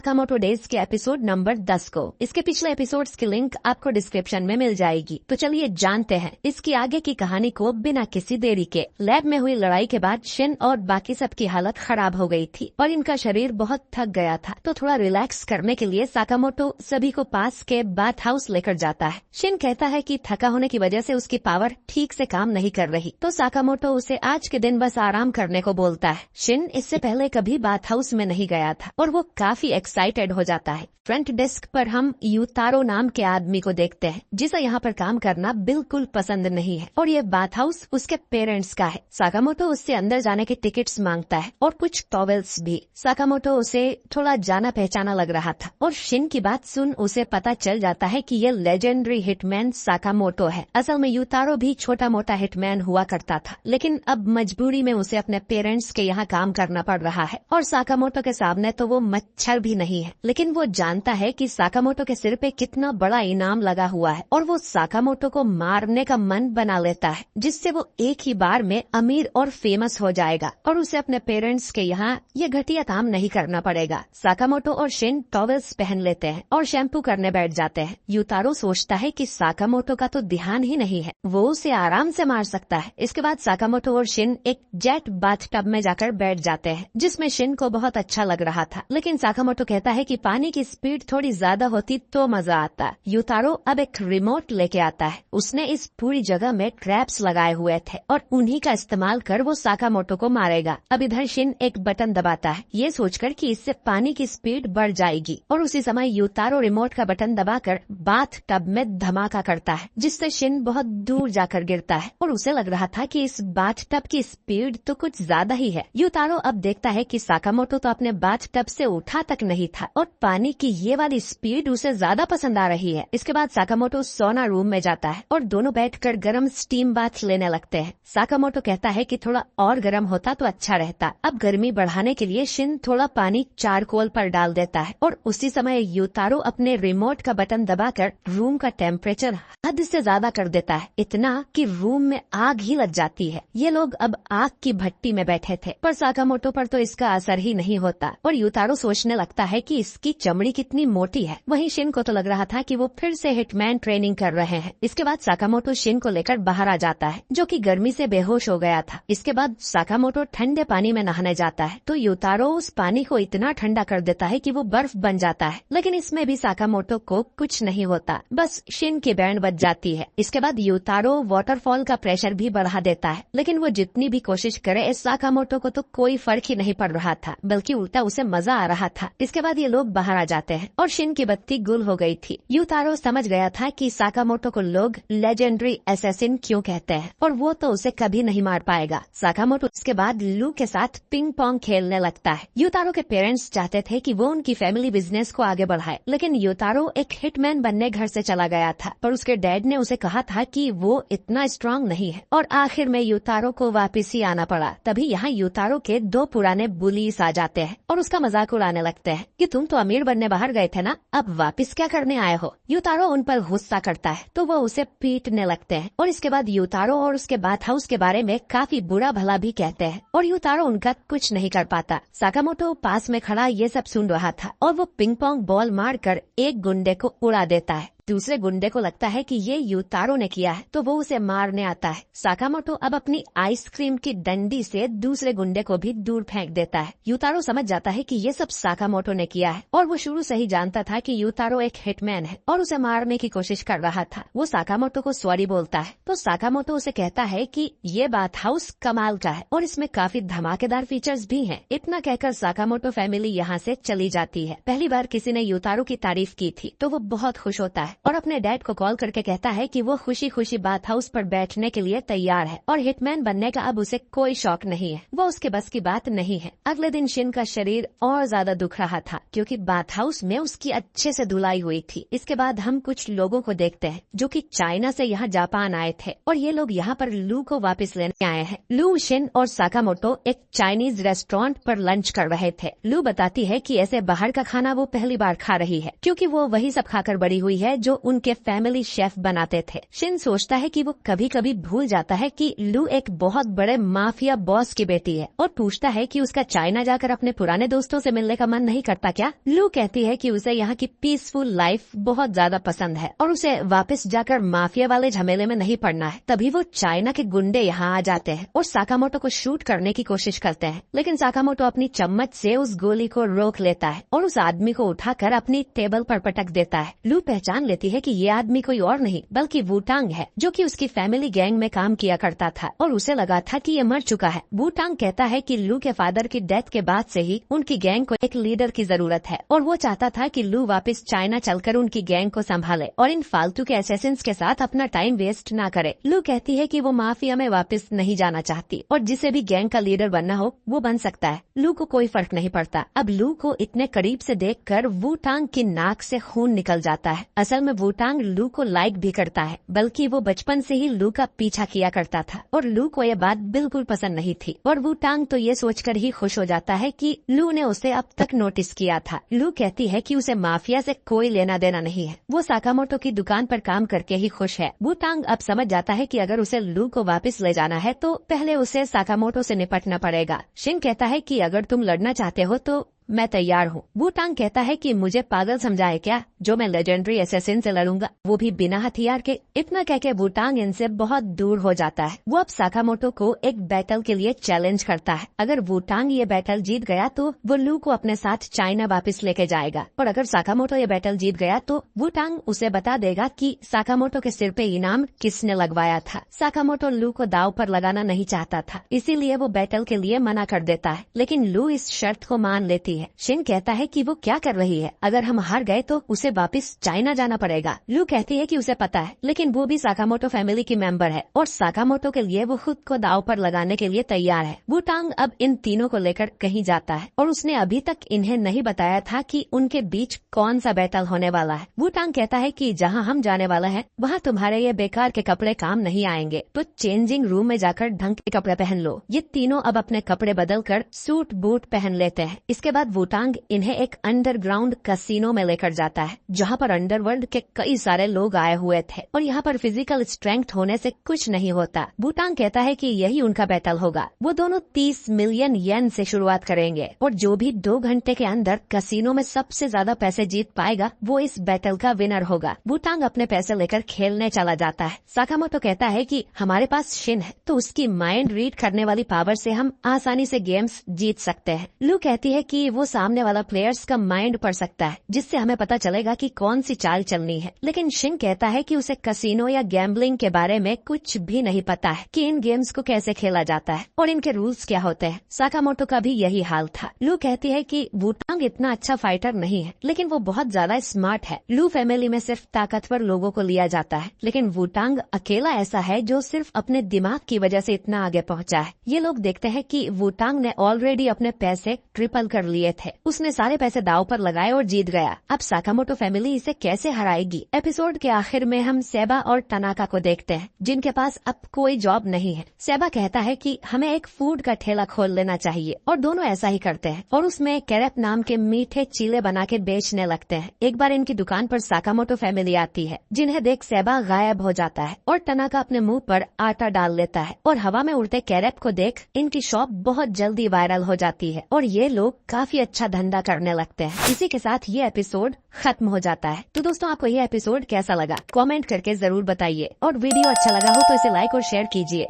Sakamoto days के episode number 10 को। इसके पिछले एपिसोड्स की लिंक आपको डिस्क्रिप्शन में मिल जाएगी। तो चलिए जानते हैं इसकी आगे की कहानी को बिना किसी देरी के। लैब में हुई लड़ाई के बाद शिन और बाकी सबकी हालत खराब हो गई थी और इनका शरीर बहुत थक गया था। तो थोड़ा रिलैक्स करने के लिए साकामोटो सभी को पास के बाथ हाउस लेकर जाता है। शिन कहता है कि थका होने की वजह से उसकी पावर ठीक से काम नहीं कर रही, तो साकामोटो उसे आज के दिन बस आराम करने को बोलता है। शिन इससे पहले कभी बाथ हाउस में नहीं गया था और वो काफी एक्साइटेड हो जाता है। फ्रंट डेस्क पर हम यूतारो नाम के आदमी को देखते हैं जिसे यहाँ पर काम करना बिल्कुल पसंद नहीं है और ये बाथ हाउस उसके पेरेंट्स का है। साकामोटो उससे अंदर जाने के टिकट्स मांगता है और कुछ टॉवेल्स भी। साकामोटो उसे थोड़ा जाना पहचाना लग रहा था और शिन की बात सुन उसे पता चल जाता है कि ये लेजेंडरी हिटमैन साकामोटो है। असल में यूतारो भी छोटा मोटा हिटमैन हुआ करता था, लेकिन अब मजबूरी में उसे अपने पेरेंट्स के यहाँ काम करना पड़ रहा है और साकामोटो के सामने तो वो मच्छर भी नहीं है, लेकिन वो जानता है कि साकामोटो के सिर पे कितना बड़ा इनाम लगा हुआ है और वो साकामोटो को मारने का मन बना लेता है, जिससे वो एक ही बार में अमीर और फेमस हो जाएगा और उसे अपने पेरेंट्स के यहाँ ये घटिया काम नहीं करना पड़ेगा। साकामोटो और शिन टॉवेल्स पहन लेते हैं और शैम्पू करने बैठ जाते हैं। यूतारो सोचता है कि साकामोटो का तो ध्यान ही नहीं है, वो उसे आराम से मार सकता है। इसके बाद साकामोटो और शिन एक जेट बाथटब में जाकर बैठ जाते हैं, जिसमें शिन को बहुत अच्छा लग रहा था, लेकिन साकामोटो कहता है कि पानी की स्पीड थोड़ी ज्यादा होती तो मजा आता। यूतारो अब एक रिमोट लेके आता है। उसने इस पूरी जगह में ट्रैप्स लगाए हुए थे और उन्हीं का इस्तेमाल कर वो साकामोटो को मारेगा। अब इधर शिन एक बटन दबाता है, ये सोचकर कि इससे पानी की स्पीड बढ़ जाएगी और उसी समय यूतारो रिमोट का बटन दबाकर बाथ टब में धमाका करता है, जिससे शिन बहुत दूर जाकर गिरता है और उसे लग रहा था कि इस बाथ टब की स्पीड तो कुछ ज्यादा ही है। यूतारो अब देखता है कि साकामोटो तो अपने बाथ टब से उठा तक नहीं था और पानी की ये वाली स्पीड उसे ज्यादा पसंद आ रही है। इसके बाद साकामोटो सोना रूम में जाता है और दोनों बैठकर गर्म स्टीम बाथ लेने लगते हैं। साकामोटो कहता है कि थोड़ा और गर्म होता तो अच्छा रहता। अब गर्मी बढ़ाने के लिए शिन थोड़ा पानी चारकोल पर डाल देता है और उसी समय यूतारो अपने रिमोट का बटन दबाकर रूम का टेम्परेचर हद से ज्यादा कर देता है, इतना कि रूम में आग ही लग जाती है। ये लोग अब आग की भट्टी में बैठे थे, पर साकामोटो पर तो इसका असर ही नहीं होता और यूतारो सोचने लगता है कि इसकी चमड़ी कितनी मोटी है। वहीं शिन को तो लग रहा था कि वो फिर से हिटमैन ट्रेनिंग कर रहे हैं। इसके बाद साकामोटो शिन को लेकर बाहर आ जाता है, जो कि गर्मी से बेहोश हो गया था। इसके बाद साकामोटो ठंडे पानी में नहाने जाता है, तो यूतारो उस पानी को इतना ठंडा कर देता है कि वो बर्फ बन जाता है, लेकिन इसमें भी साकामोटो को कुछ नहीं होता, बस शिन की बैंड बच जाती है। इसके बाद यूतारो वाटरफॉल का प्रेशर भी बढ़ा देता है, लेकिन वो जितनी भी कोशिश करे साकामोटो को तो कोई फर्क ही नहीं पड़ रहा था, बल्कि उल्टा उसे मजा आ रहा था। इसके बाद ये लोग बाहर आ जाते हैं और शिन की बत्ती गुल हो गई थी। यूतारो समझ गया था कि साकामोटो को लोग लेजेंडरी असैसिन क्यों कहते हैं और वो तो उसे कभी नहीं मार पाएगा। साकामोटो इसके बाद लू के साथ पिंग पोंग खेलने लगता है। यूतारो के पेरेंट्स चाहते थे कि वो उनकी फैमिली बिजनेस को आगे बढ़ाए, लेकिन यूतारो एक हिटमैन बनने घर से चला गया था, पर उसके डैड ने उसे कहा था कि वो इतना स्ट्रांग नहीं है और आखिर में यूतारो को वापस ही आना पड़ा। तभी यहाँ यूतारो के दो पुराने बुलीस आ जाते हैं और उसका मजाक उड़ाने लगते हैं कि तुम तो अमीर बनने बाहर गए थे ना, अब वापस क्या करने आए हो। यूतारो उन पर गुस्सा करता है तो वो उसे पीटने लगते हैं और इसके बाद यूतारो और उसके बाथ हाउस के बारे में काफी बुरा भला भी कहते हैं और यूतारो उनका कुछ नहीं कर पाता। साकामोटो पास में खड़ा ये सब सुन रहा था और वो पिंग पोंग बॉल मारकर एक गुंडे को उड़ा देता है। दूसरे गुंडे को लगता है कि ये यूतारो ने किया है, तो वो उसे मारने आता है। साकामोटो अब अपनी आइसक्रीम की डंडी से दूसरे गुंडे को भी दूर फेंक देता है। यूतारो समझ जाता है कि ये सब साकामोटो ने किया है और वो शुरू से ही जानता था कि यूतारो एक हिटमैन है और उसे मारने की कोशिश कर रहा था। वो साकामोटो को सॉरी बोलता है, तो साकामोटो उसे कहता है कि ये बाथ हाउस कमाल का है और इसमें काफी धमाकेदार फीचर्स भी हैं। इतना कहकर साकामोटो फैमिली यहाँ से चली जाती है। पहली बार किसी ने यूतारो की तारीफ की थी, तो वो बहुत खुश होता है और अपने डैड को कॉल करके कहता है कि वो खुशी खुशी बाथ हाउस पर बैठने के लिए तैयार है और हिटमैन बनने का अब उसे कोई शौक नहीं है, वो उसके बस की बात नहीं है। अगले दिन शिन का शरीर और ज्यादा दुख रहा था क्योंकि बाथ हाउस में उसकी अच्छे से धुलाई हुई थी। इसके बाद हम कुछ लोगों को देखते हैं जो कि चाइना से यहाँ जापान आए थे और ये लोग यहाँ पर लू को वापस लेने आए हैं। लू, शिन और साकामोटो एक चाइनीज रेस्टोरेंट पर लंच कर रहे थे। लू बताती है कि ऐसे बाहर का खाना वो पहली बार खा रही है क्योंकि वो वही सब खाकर बड़ी हुई है जो जो उनके फैमिली शेफ बनाते थे। शिन सोचता है कि वो कभी कभी भूल जाता है कि लू एक बहुत बड़े माफिया बॉस की बेटी है और पूछता है कि उसका चाइना जाकर अपने पुराने दोस्तों से मिलने का मन नहीं करता क्या। लू कहती है कि उसे यहाँ की पीसफुल लाइफ बहुत ज्यादा पसंद है और उसे वापस जाकर माफिया वाले झमेले में नहीं पड़ना है। तभी वो चाइना के गुंडे यहाँ आ जाते हैं और साकामोटो को शूट करने की कोशिश करते हैं, लेकिन साकामोटो अपनी चम्मच से उस गोली को रोक लेता है और उस आदमी को उठाकर अपनी टेबल पर पटक देता है। लू पहचान लेती है कि ये आदमी कोई और नहीं बल्कि वुटांग है, जो कि उसकी फैमिली गैंग में काम किया करता था और उसे लगा था कि ये मर चुका है। वुटांग कहता है कि लू के फादर की डेथ के बाद से ही उनकी गैंग को एक लीडर की जरूरत है और वो चाहता था कि लू वापस चाइना चलकर उनकी गैंग को संभाले और इन फालतू के असैसिन्स के साथ अपना टाइम वेस्ट ना करे। लू कहती है कि वो माफिया में वापस नहीं जाना चाहती और जिसे भी गैंग का लीडर बनना हो वो बन सकता है। लू को कोई फर्क नहीं पड़ता। अब लू को इतने करीब से देखकर वुटांग की नाक से खून निकल जाता है। असल में वुटांग लू को लाइक भी करता है, बल्कि वो बचपन से ही लू का पीछा किया करता था और लू को यह बात बिल्कुल पसंद नहीं थी और वुटांग तो ये सोचकर ही खुश हो जाता है कि लू ने उसे अब तक नोटिस किया था। लू कहती है कि उसे माफिया से कोई लेना देना नहीं है, वो साकामोटो की दुकान पर काम करके ही खुश है। वुटांग अब समझ जाता है कि अगर उसे लू को वापस ले जाना है तो पहले उसे साकामोटो से निपटना पड़ेगा। शिन कहता है कि अगर तुम लड़ना चाहते हो तो मैं तैयार हूँ। वुटांग कहता है कि मुझे पागल समझाए क्या जो मैं लेजेंडरी असैसिन से लड़ूंगा, वो भी बिना हथियार के। इतना कहकर वुटांग इनसे बहुत दूर हो जाता है। वो अब साकामोटो को एक बैटल के लिए चैलेंज करता है। अगर वुटांग ये बैटल जीत गया तो वो लू को अपने साथ चाइना वापस लेके जाएगा और अगर साकामोटो ये बैटल जीत गया तो वुटांग उसे बता देगा कि साकामोटो के सिर पे इनाम किसने लगवाया था। साकामोटो लू को दाव पर लगाना नहीं चाहता था, इसीलिए वो बैटल के लिए मना कर देता है, लेकिन लू इस शर्त को मान लेती है। शिन कहता है कि वो क्या कर रही है, अगर हम हार गए तो उसे वापस चाइना जाना पड़ेगा। लू कहती है कि उसे पता है, लेकिन वो भी साकामोटो फैमिली की मेंबर है और साकामोटो के लिए वो खुद को दाव पर लगाने के लिए तैयार है। वुटांग अब इन तीनों को लेकर कहीं जाता है और उसने अभी तक इन्हें नहीं बताया था कि उनके बीच कौन सा बैटल होने वाला है। वुटांग कहता है कि जहाँ हम जाने वाला है वहाँ तुम्हारे ये बेकार के कपड़े काम नहीं आएंगे, तो चेंजिंग रूम में जाकर ढंग के कपड़े पहन लो। ये तीनों अब अपने कपड़े बदल कर सूट बूट पहन लेते हैं। इसके बाद वुटांग इन्हें एक अंडरग्राउंड कैसीनो में लेकर जाता है जहाँ पर अंडरवर्ल्ड के कई सारे लोग आए हुए थे और यहाँ पर फिजिकल स्ट्रेंथ होने से कुछ नहीं होता। वुटांग कहता है कि यही उनका बैटल होगा। वो दोनों 30 मिलियन येन से शुरुआत करेंगे और जो भी 2 घंटे के अंदर कैसीनो में सबसे ज्यादा पैसे जीत पाएगा वो इस बैटल का विनर होगा। वुटांग अपने पैसे लेकर खेलने चला जाता है। साकामोटो कहता है कि हमारे पास शिन है तो उसकी माइंड रीड करने वाली पावर से हम आसानी से गेम्स जीत सकते हैं। लू कहती है कि वो सामने वाला प्लेयर्स का माइंड पढ़ सकता है जिससे हमें पता चलेगा कि कौन सी चाल चलनी है, लेकिन शिन कहता है कि उसे कैसीनो या गैम्बलिंग के बारे में कुछ भी नहीं पता है कि इन गेम्स को कैसे खेला जाता है और इनके रूल्स क्या होते हैं। साकामोटो का भी यही हाल था। लू कहती है कि वुटांग इतना अच्छा फाइटर नहीं है, लेकिन वो बहुत ज्यादा स्मार्ट है। लू फैमिली में सिर्फ ताकतवर लोगों को लिया जाता है, लेकिन वुटांग अकेला ऐसा है जो सिर्फ अपने दिमाग की वजह से इतना आगे पहुंचा है। ये लोग देखते हैं कि वुटांग ने ऑलरेडी अपने पैसे ट्रिपल कर लिए थे, उसने सारे पैसे दाव पर लगाए और जीत गया। अब साकामोटो फैमिली इसे कैसे हराएगी। एपिसोड के आखिर में हम सेबा और तनाका को देखते हैं जिनके पास अब कोई जॉब नहीं है। सेबा कहता है कि हमें एक फूड का ठेला खोल लेना चाहिए और दोनों ऐसा ही करते हैं और उसमें कैरेप नाम के मीठे चीले बना के बेचने लगते हैं। एक बार इनकी दुकान पर साकामोटो फैमिली आती है जिन्हें देख सेबा गायब हो जाता है और तनाका अपने मुंह पर आटा डाल लेता है और हवा में उड़ते कैरेप को देख इनकी शॉप बहुत जल्दी वायरल हो जाती है और ये लोग काफी अच्छा धंधा करने लगते हैं। इसी के साथ ये एपिसोड खत्म हो जाता है। तो दोस्तों आपको ये एपिसोड कैसा लगा कमेंट करके जरूर बताइए और वीडियो अच्छा लगा हो तो इसे लाइक और शेयर कीजिए।